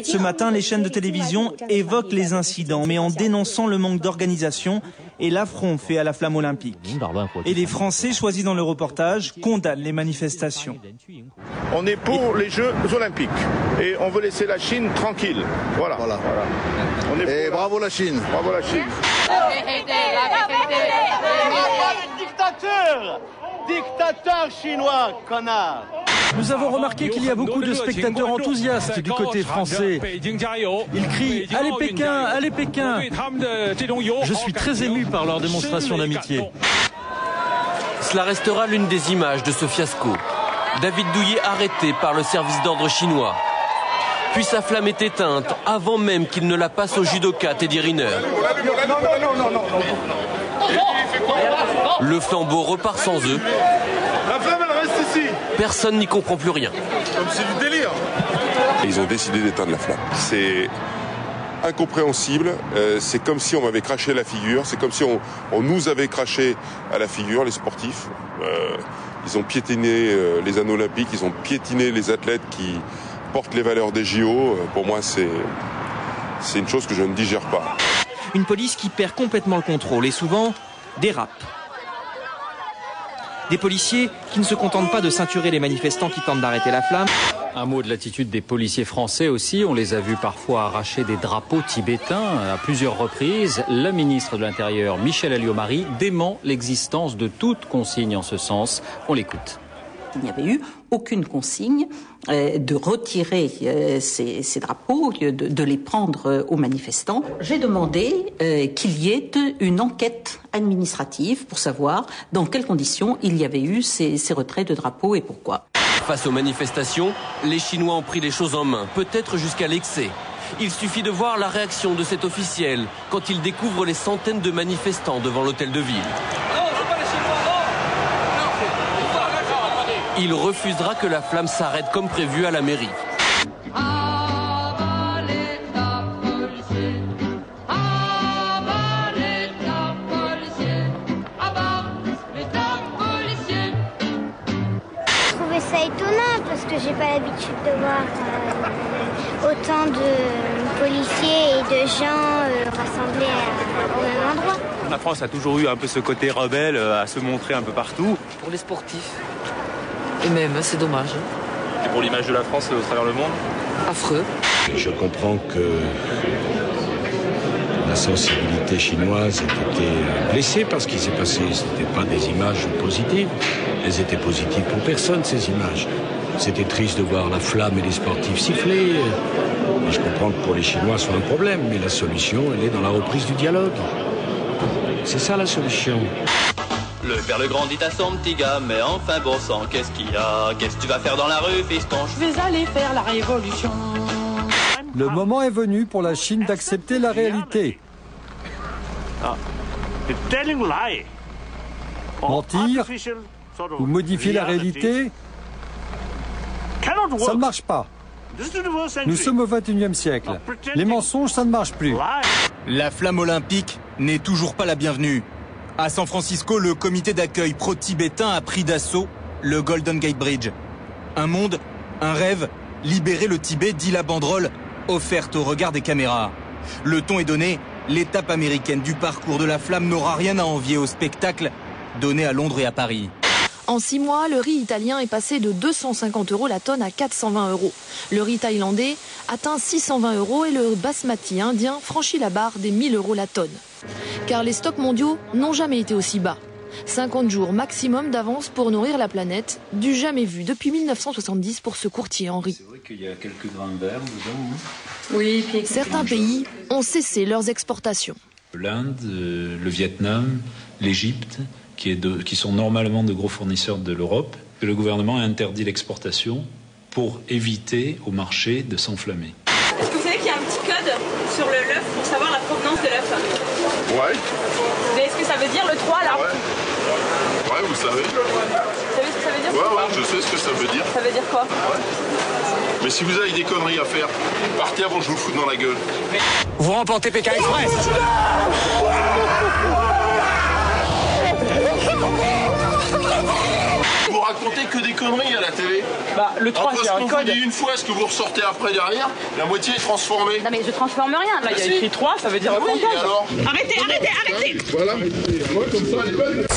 Ce matin, les chaînes de télévision évoquent les incidents, mais en dénonçant le manque d'organisation et l'affront fait à la flamme olympique. Et les Français choisis dans le reportage condamnent les manifestations. On est pour les Jeux Olympiques et on veut laisser la Chine tranquille. Voilà. On est et bravo la Chine. Bravo la Chine. Dictateur chinois, connard. Nous avons remarqué qu'il y a beaucoup de spectateurs enthousiastes du côté français. Ils crient « Allez Pékin, allez Pékin !» Je suis très ému par leur démonstration d'amitié. Cela restera l'une des images de ce fiasco. David Douillet arrêté par le service d'ordre chinois. Puis sa flamme est éteinte avant même qu'il ne la passe au judoka Teddy Riner. Le flambeau repart sans eux. La flamme, elle reste ici. Personne n'y comprend plus rien. Comme c'est du délire. Ils ont décidé d'éteindre la flamme. C'est incompréhensible. C'est comme si on m'avait craché à la figure. C'est comme si on nous avait craché à la figure, les sportifs. Ils ont piétiné les anneaux olympiques. Ils ont piétiné les athlètes qui portent les valeurs des JO. Pour moi, c'est une chose que je ne digère pas. Une police qui perd complètement le contrôle et souvent dérape. Des policiers qui ne se contentent pas de ceinturer les manifestants qui tentent d'arrêter la flamme. Un mot de l'attitude des policiers français aussi. On les a vus parfois arracher des drapeaux tibétains à plusieurs reprises. La ministre de l'Intérieur, Michèle Alliot-Marie, dément l'existence de toute consigne en ce sens. On l'écoute. Il n'y avait eu aucune consigne de retirer ces drapeaux, de les prendre aux manifestants. J'ai demandé qu'il y ait une enquête administrative pour savoir dans quelles conditions il y avait eu ces retraits de drapeaux et pourquoi. Face aux manifestations, les Chinois ont pris les choses en main, peut-être jusqu'à l'excès. Il suffit de voir la réaction de cet officiel quand il découvre les centaines de manifestants devant l'hôtel de ville. Il refusera que la flamme s'arrête comme prévu à la mairie. Je trouvais ça étonnant parce que j'ai pas l'habitude de voir autant de policiers et de gens rassemblés au même endroit. La France a toujours eu un peu ce côté rebelle à se montrer un peu partout. Pour les sportifs. Et même, c'est dommage. Et pour l'image de la France au travers le monde. Affreux. Je comprends que la sensibilité chinoise ait été blessée par ce qui s'est passé. Ce n'étaient pas des images positives. Elles étaient positives pour personne, ces images. C'était triste de voir la flamme et les sportifs siffler. Et je comprends que pour les Chinois, soit un problème. Mais la solution, elle est dans la reprise du dialogue. C'est ça la solution. Le père le grand dit à son petit gars, mais enfin bon sang, qu'est-ce qu'il y a? Qu'est-ce que tu vas faire dans la rue, fiston? Je vais aller faire la révolution. Le moment est venu pour la Chine d'accepter la réalité. Mentir ou modifier la réalité, ça ne marche pas. Nous sommes au XXIe siècle. Les mensonges, ça ne marche plus. La flamme olympique n'est toujours pas la bienvenue. À San Francisco, le comité d'accueil pro-tibétain a pris d'assaut le Golden Gate Bridge. Un monde, un rêve, libérer le Tibet, dit la banderole, offerte au regard des caméras. Le ton est donné, l'étape américaine du parcours de la flamme n'aura rien à envier au spectacle donné à Londres et à Paris. En 6 mois, le riz italien est passé de 250 € la tonne à 420 €. Le riz thaïlandais atteint 620 € et le basmati indien franchit la barre des 1000 € la tonne. Car les stocks mondiaux n'ont jamais été aussi bas. 50 jours maximum d'avance pour nourrir la planète, du jamais vu depuis 1970 pour ce courtier en riz. C'est vrai qu'il y a quelques grains de verre dedans. Oui, puis certains pays ont cessé leurs exportations. L'Inde, le Vietnam, l'Égypte, qui sont normalement de gros fournisseurs de l'Europe. Le gouvernement a interdit l'exportation pour éviter au marché de s'enflammer. Est-ce que vous savez qu'il y a un petit code sur l'œuf pour savoir la provenance de l'œuf? Ouais. Mais est-ce que ça veut dire le 3 là? Ouais, vous savez. Vous savez ce que ça veut dire? Ouais, je sais ce que ça veut dire. Ça veut dire quoi? Ouais. Mais si vous avez des conneries à faire, partez avant que je vous foute dans la gueule. Vous remportez Pékin Express. Vous racontez que des conneries à la télé. Bah, le 3, c'est un code. Entre ce qu'on vous dit une fois, ce que vous ressortez après derrière, la moitié est transformée. Non mais je transforme rien. Là, il y a écrit 3, ça veut dire un oui, comptage. alors Arrêtez. Voilà, moi comme ça, elle est bonne.